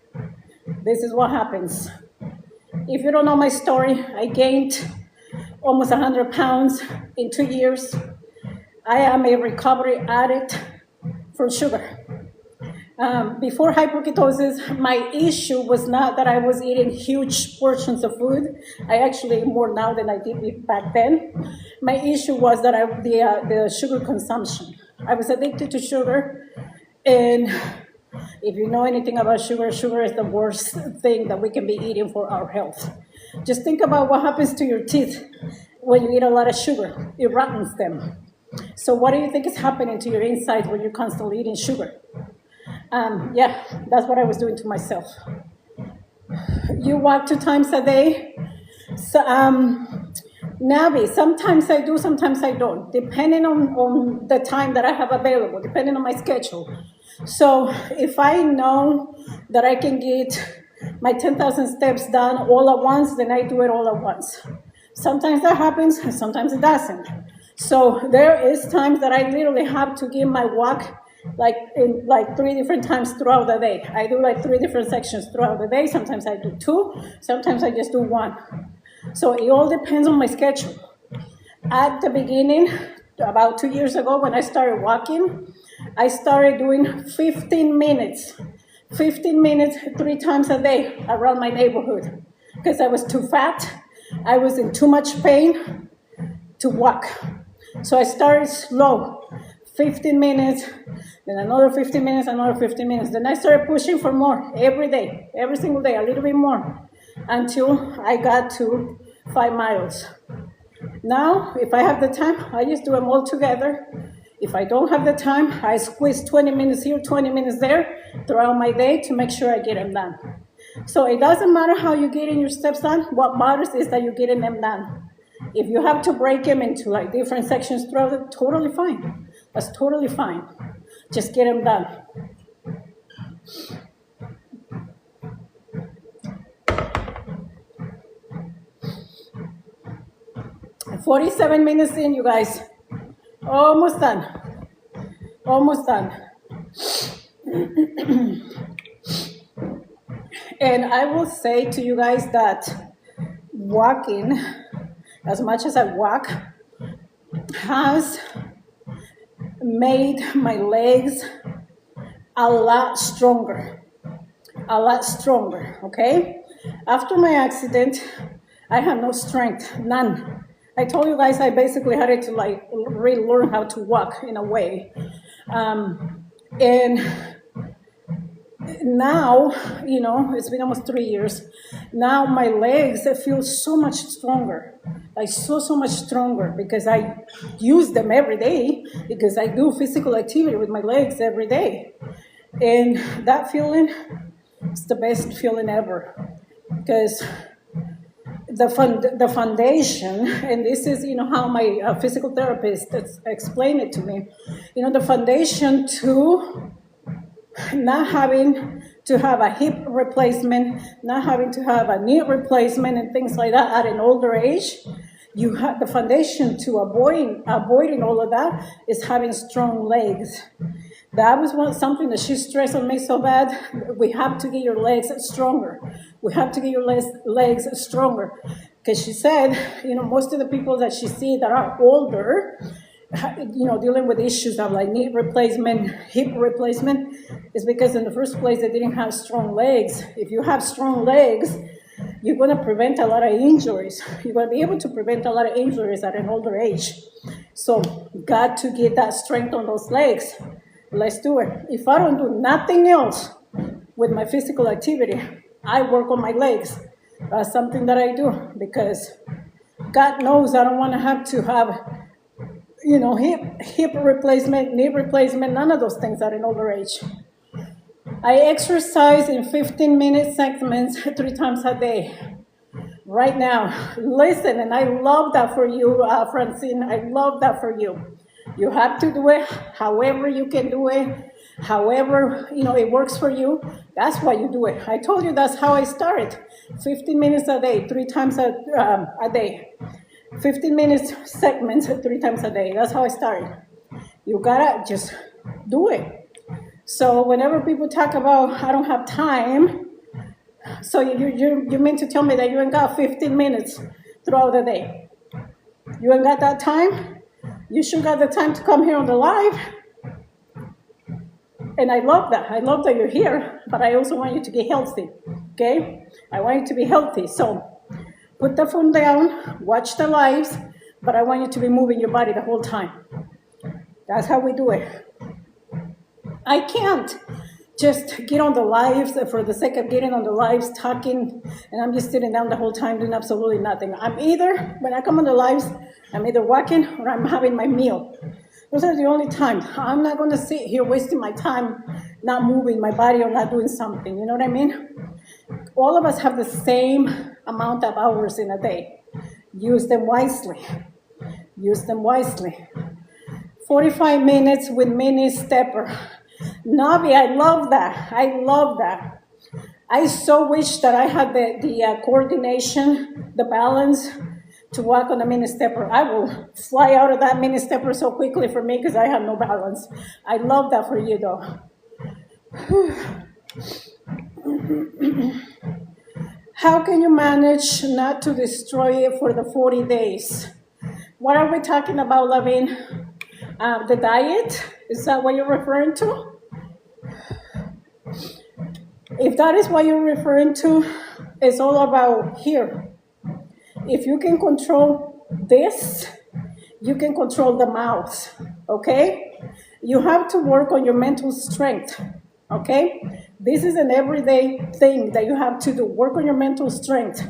This is what happens. If you don't know my story, I gained almost 100 pounds in 2 years. I am a recovery addict from sugar. Before hyperketosis, my issue was not that I was eating huge portions of food. I actually ate more now than I did back then. My issue was that the sugar consumption. I was addicted to sugar, and if you know anything about sugar, sugar is the worst thing that we can be eating for our health. Just think about what happens to your teeth when you eat a lot of sugar. It rottens them. So what do you think is happening to your insides when you're constantly eating sugar? Yeah, that's what I was doing to myself. You walk 2 times a day. So, Navi, sometimes I do, sometimes I don't, depending on the time that I have available, depending on my schedule. So if I know that I can get my 10,000 steps done all at once, then I do it all at once. Sometimes that happens, and sometimes it doesn't. So there is times that I literally have to give my walk like 3 different times throughout the day. I do like 3 different sections throughout the day. Sometimes I do 2, sometimes I just do 1. So it all depends on my schedule. At the beginning, about 2 years ago when I started walking, I started doing 15 minutes 3 times a day around my neighborhood because I was too fat. I was in too much pain to walk. So I started slow, 15 minutes, then another 15 minutes, another 15 minutes. Then I started pushing for more every day, every single day, a little bit more, until I got to 5 miles. Now, if I have the time, I just do them all together. If I don't have the time, I squeeze 20 minutes here, 20 minutes there throughout my day to make sure I get them done. So it doesn't matter how you're getting your steps done. What matters is that you're getting them done. If you have to break them into like different sections throughout it, totally fine. That's totally fine. Just get them done. 47 minutes in, you guys. Almost done. Almost done. And I will say to you guys that walking, as much as I walk, has made my legs a lot stronger. A lot stronger, okay? After my accident, I had no strength, none. I told you guys I basically had to like relearn how to walk in a way. And now, you know, it's been almost 3 years. Now my legs feel so much stronger, like so much stronger because I use them every day because I do physical activity with my legs every day. And that feeling is the best feeling ever because the foundation, and this is, you know, how my physical therapist explained it to me, you know, the foundation to not having to have a hip replacement, not having to have a knee replacement and things like that at an older age, you have the foundation to avoiding all of that is having strong legs. That was something that she stressed on me so bad. We have to get your legs stronger. We have to get your legs stronger. Because she said, you know, most of the people that she sees that are older, you know, dealing with issues of like knee replacement, hip replacement, is because in the first place they didn't have strong legs. If you have strong legs, you're going to prevent a lot of injuries. You're going to be able to prevent a lot of injuries at an older age. So, got to get that strength on those legs. Let's do it. If I don't do nothing else with my physical activity, I work on my legs. That's something that I do because God knows I don't want to have, you know, hip replacement, knee replacement, none of those things at an older age. I exercise in 15-minute segments 3 times a day. Right now, listen, and I love that for you, Francine. I love that for you. You have to do it however you can do it, however, you know, it works for you. That's why you do it. I told you that's how I started. 15 minutes a day, 3 times a day. 15 minutes segments 3 times a day. That's how I started. You gotta just do it. So whenever people talk about I don't have time, so you mean to tell me that you ain't got 15 minutes throughout the day? You ain't got that time? You should got the time to come here on the live. And I love that. I love that you're here, but I also want you to get healthy, okay? I want you to be healthy. So put the phone down, watch the lives, but I want you to be moving your body the whole time. That's how we do it. I can't just get on the lives for the sake of getting on the lives, talking, and I'm just sitting down the whole time doing absolutely nothing. I'm either, when I come on the lives, I'm either walking or I'm having my meal. Those are the only times. I'm not going to sit here wasting my time not moving my body or not doing something. You know what I mean? All of us have the same amount of hours in a day. Use them wisely. Use them wisely. 45 minutes with mini stepper. Navi, I love that. I love that. I so wish that I had the coordination, the balance to walk on a mini stepper. I will fly out of that mini stepper so quickly for me because I have no balance. I love that for you though. How can you manage not to destroy it for the 40 days? What are we talking about, Lavin? The diet? Is that what you're referring to? If that is what you're referring to, it's all about here. If you can control this, you can control the mouth, okay? You have to work on your mental strength, okay? This is an everyday thing that you have to do. Work on your mental strength.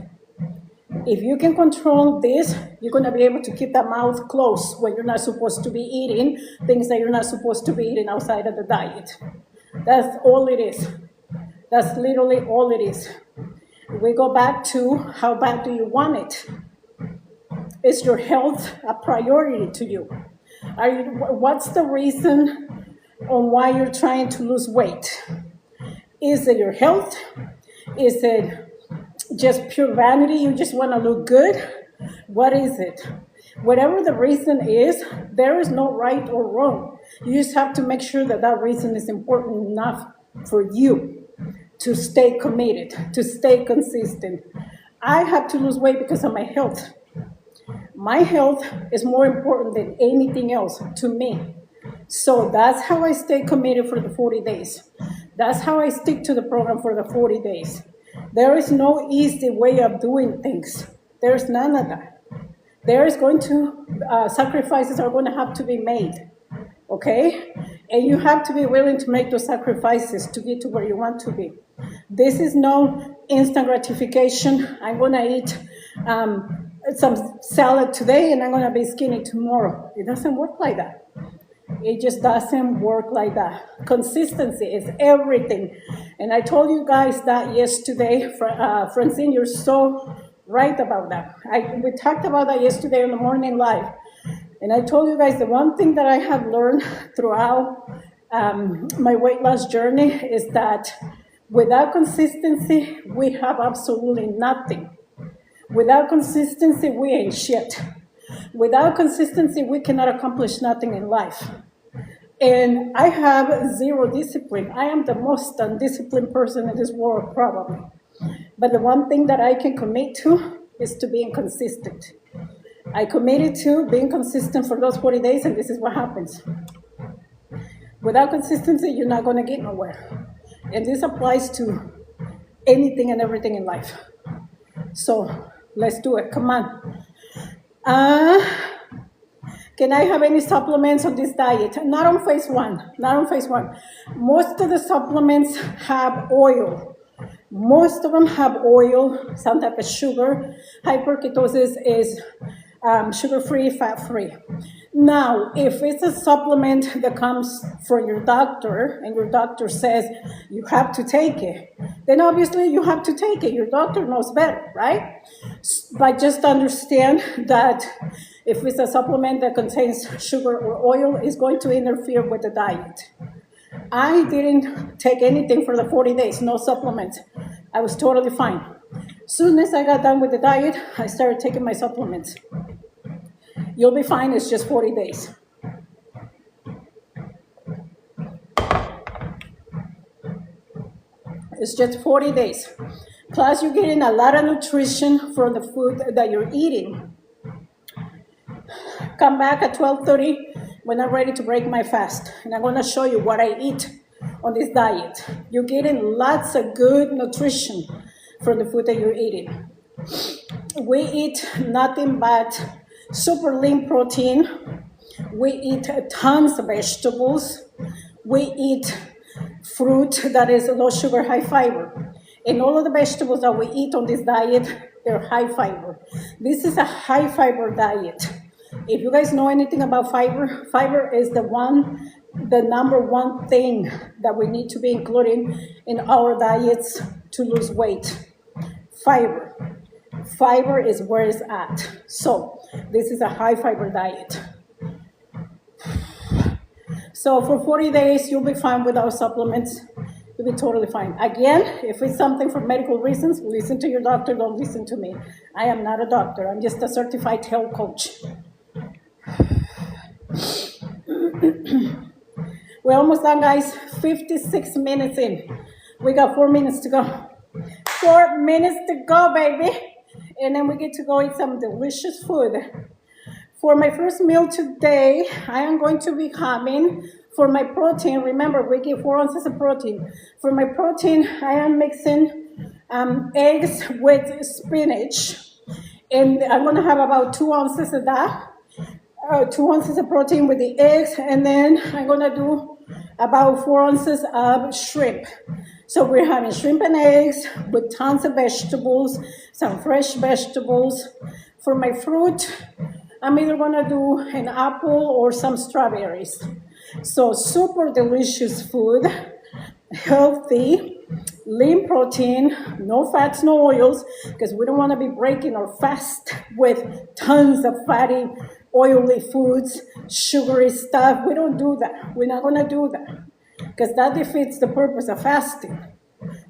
If you can control this, you're going to be able to keep that mouth closed when you're not supposed to be eating things that you're not supposed to be eating outside of the diet. That's all it is. That's literally all it is. We go back to how bad do you want it? Is your health a priority to you? What's the reason on why you're trying to lose weight? Is it your health? Is it just pure vanity? You just want to look good? What is it? Whatever the reason is, there is no right or wrong. You just have to make sure that that reason is important enough for you to stay committed, to stay consistent. I have to lose weight because of my health. My health is more important than anything else to me. So that's how I stay committed for the 40 days. That's how I stick to the program for the 40 days. There is no easy way of doing things. There's none of that. There is going to, sacrifices are going to have to be made, okay? And you have to be willing to make those sacrifices to get to where you want to be. This is no instant gratification. I'm going to eat some salad today and I'm going to be skinny tomorrow. It doesn't work like that. It just doesn't work like that. Consistency is everything. And I told you guys that yesterday. Francine, you're so right about that. We talked about that yesterday on the morning live. And I told you guys the one thing that I have learned throughout my weight loss journey is that without consistency, we have absolutely nothing. Without consistency, we ain't shit. Without consistency, we cannot accomplish nothing in life. And I have zero discipline. I am the most undisciplined person in this world, probably. But the one thing that I can commit to is to being consistent. I committed to being consistent for those 40 days, and this is what happens. Without consistency, you're not going to get nowhere. And this applies to anything and everything in life. So let's do it. Come on. Can I have any supplements on this diet? Not on phase one. Not on phase one. Most of the supplements have oil. Most of them have oil, some type of sugar. Hyperketosis is sugar-free, fat-free. Now, if it's a supplement that comes from your doctor and your doctor says you have to take it, then obviously you have to take it. Your doctor knows better, right? But just understand that if it's a supplement that contains sugar or oil, it's going to interfere with the diet. I didn't take anything for the 40 days, no supplements. I was totally fine. As soon as I got done with the diet, I started taking my supplements. You'll be fine, it's just 40 days. It's just 40 days. Plus, you're getting a lot of nutrition from the food that you're eating. Come back at 12:30 when I'm ready to break my fast. And I'm going to show you what I eat on this diet. You're getting lots of good nutrition from the food that you're eating. We eat nothing but super lean protein. We eat tons of vegetables. We eat fruit that is low sugar, high fiber. And all of the vegetables that we eat on this diet, they're high fiber. This is a high fiber diet. If you guys know anything about fiber, fiber is the number one thing that we need to be including in our diets to lose weight. Fiber. Fiber is where it's at. So this is a high fiber diet. So for 40 days, you'll be fine without supplements. You'll be totally fine. Again, if it's something for medical reasons, listen to your doctor, don't listen to me. I am not a doctor. I'm just a certified health coach. We're almost done, guys. 56 minutes in. We got 4 minutes to go. 4 minutes to go, baby. And then we get to go eat some delicious food. For my first meal today, I am going to be having, for my protein, remember we give 4 ounces of protein. For my protein, I am mixing eggs with spinach. And I'm gonna have about 2 ounces of that, 2 ounces of protein with the eggs. And then I'm gonna do about 4 ounces of shrimp. So we're having shrimp and eggs with tons of vegetables, some fresh vegetables. For my fruit, I'm either gonna do an apple or some strawberries. So super delicious food, healthy, lean protein, no fats, no oils, because we don't wanna be breaking our fast with tons of fatty, oily foods, sugary stuff. We don't do that. We're not gonna do that, because that defeats the purpose of fasting.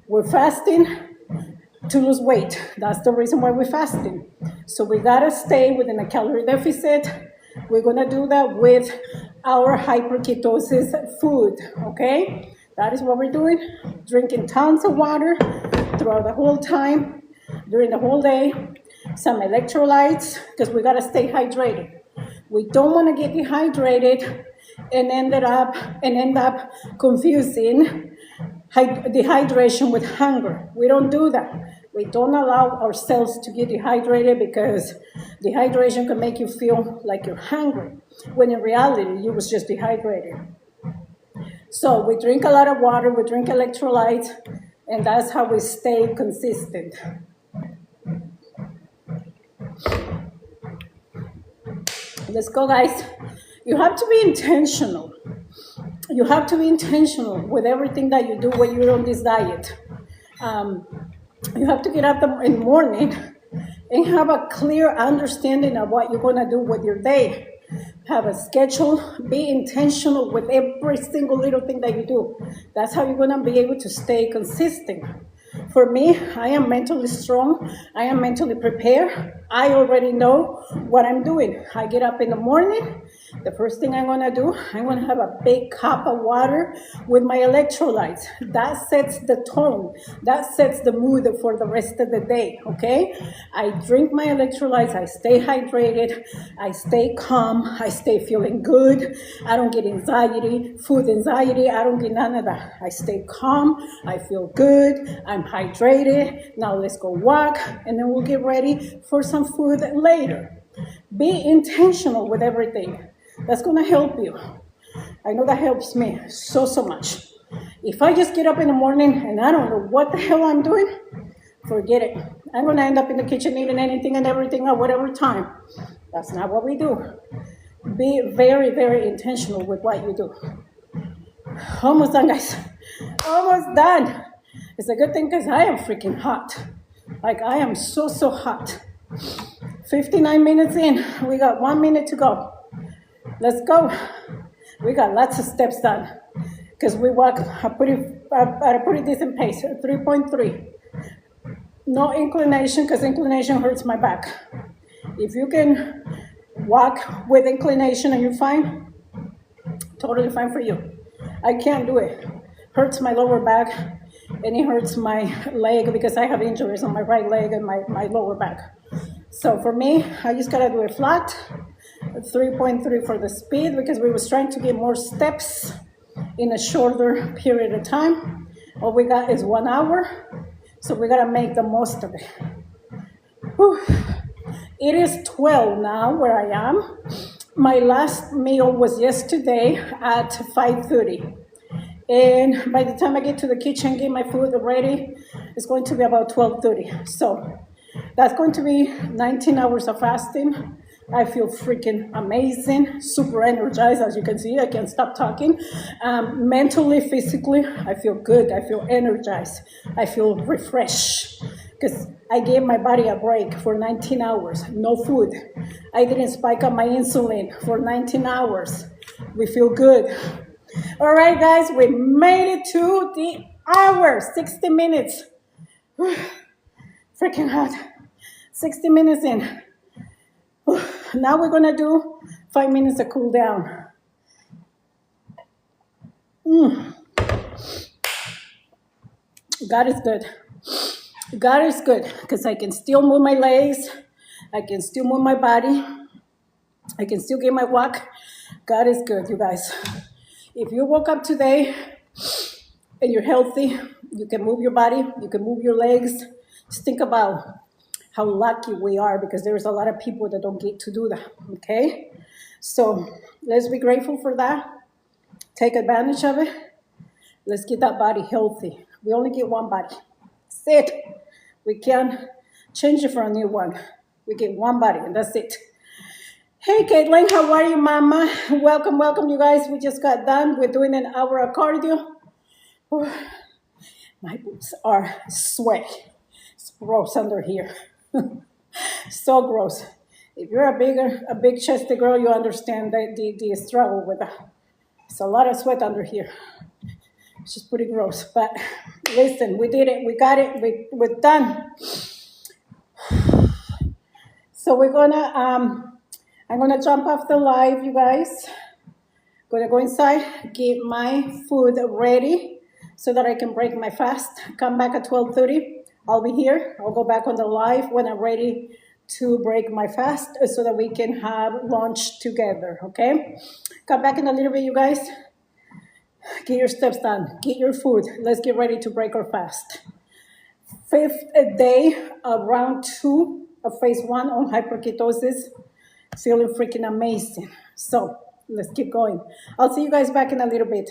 We're fasting to lose weight. That's the reason why we're fasting. So we gotta stay within a calorie deficit. We're gonna do that with our hyperketosis food, okay? That is what we're doing. Drinking tons of water throughout the whole time, during the whole day. Some electrolytes, because we gotta stay hydrated. We don't wanna get dehydrated and end up confusing dehydration with hunger. We don't do that. We don't allow ourselves to get dehydrated, because dehydration can make you feel like you're hungry, when in reality, you was just dehydrated. So we drink a lot of water, we drink electrolytes, and that's how we stay consistent. Let's go, guys. You have to be intentional. You have to be intentional with everything that you do when you're on this diet. You have to get up in the morning and have a clear understanding of what you're going to do with your day. Have a schedule. Be intentional with every single little thing that you do. That's how you're going to be able to stay consistent. For me, I am mentally strong. I am mentally prepared. I already know what I'm doing. I get up in the morning. The first thing I'm going to do, I'm going to have a big cup of water with my electrolytes. That sets the tone. That sets the mood for the rest of the day, okay? I drink my electrolytes. I stay hydrated. I stay calm. I stay feeling good. I don't get anxiety, food anxiety. I don't get none of that. I stay calm. I feel good. I'm hydrated. Now let's go walk, and then we'll get ready for some food later. Be intentional with everything. That's going to help you. I know that helps me so much. If I just get up in the morning and I don't know what the hell I'm doing, forget it. I'm going to end up in the kitchen eating anything and everything at whatever time. That's not what we do. Be very, very intentional with what you do. Almost done, guys. Almost done. It's a good thing because I am freaking hot. Like, I am so hot. 59 minutes in. We got 1 minute to go. Let's go. We got lots of steps done because we walk at a pretty decent pace, 3.3. No inclination, because inclination hurts my back. If you can walk with inclination and you're fine, totally fine for you. I can't do it. Hurts my lower back, and it hurts my leg because I have injuries on my right leg and my lower back. So for me, I just gotta do it flat. 3.3 for the speed, because we was trying to get more steps in a shorter period of time. All we got is 1 hour, so we gotta make the most of it. Whew. It is 12 now where I am. My last meal was yesterday at 5:30. And by the time I get to the kitchen, get my food ready, it's going to be about 12:30. So that's going to be 19 hours of fasting. I feel freaking amazing, super energized. As you can see, I can't stop talking. Mentally, physically, I feel good. I feel energized. I feel refreshed because I gave my body a break for 19 hours, no food. I didn't spike up my insulin for 19 hours. We feel good. All right, guys, we made it to the hour, 60 minutes. Freaking hot. 60 minutes in. Now we're gonna do 5 minutes of cool down. God is good. God is good because I can still move my legs. I can still move my body. I can still get my walk. God is good, you guys. If you woke up today and you're healthy, you can move your body, you can move your legs. Just think about how lucky we are because there's a lot of people that don't get to do that, okay? So let's be grateful for that. Take advantage of it. Let's get that body healthy. We only get one body. That's it. We can't change it for a new one. We get one body and that's it. Hey, Caitlin, how are you, mama? Welcome, welcome, you guys. We just got done. We're doing an hour of cardio. My boobs are sweaty. It's gross under here. So gross. If you're a big chested girl, you understand the struggle with that. It's a lot of sweat under here. It's just pretty gross. But listen, we did it. We got it. We're done. So we're gonna, I'm gonna jump off the live, you guys. Gonna go inside, get my food ready so that I can break my fast. Come back at 12:30. I'll be here. I'll go back on the live when I'm ready to break my fast so that we can have lunch together, okay? Come back in a little bit, you guys. Get your steps done. Get your food. Let's get ready to break our fast. 5th day of round 2 of phase 1 on hyperketosis. Feeling freaking amazing. So let's keep going. I'll see you guys back in a little bit.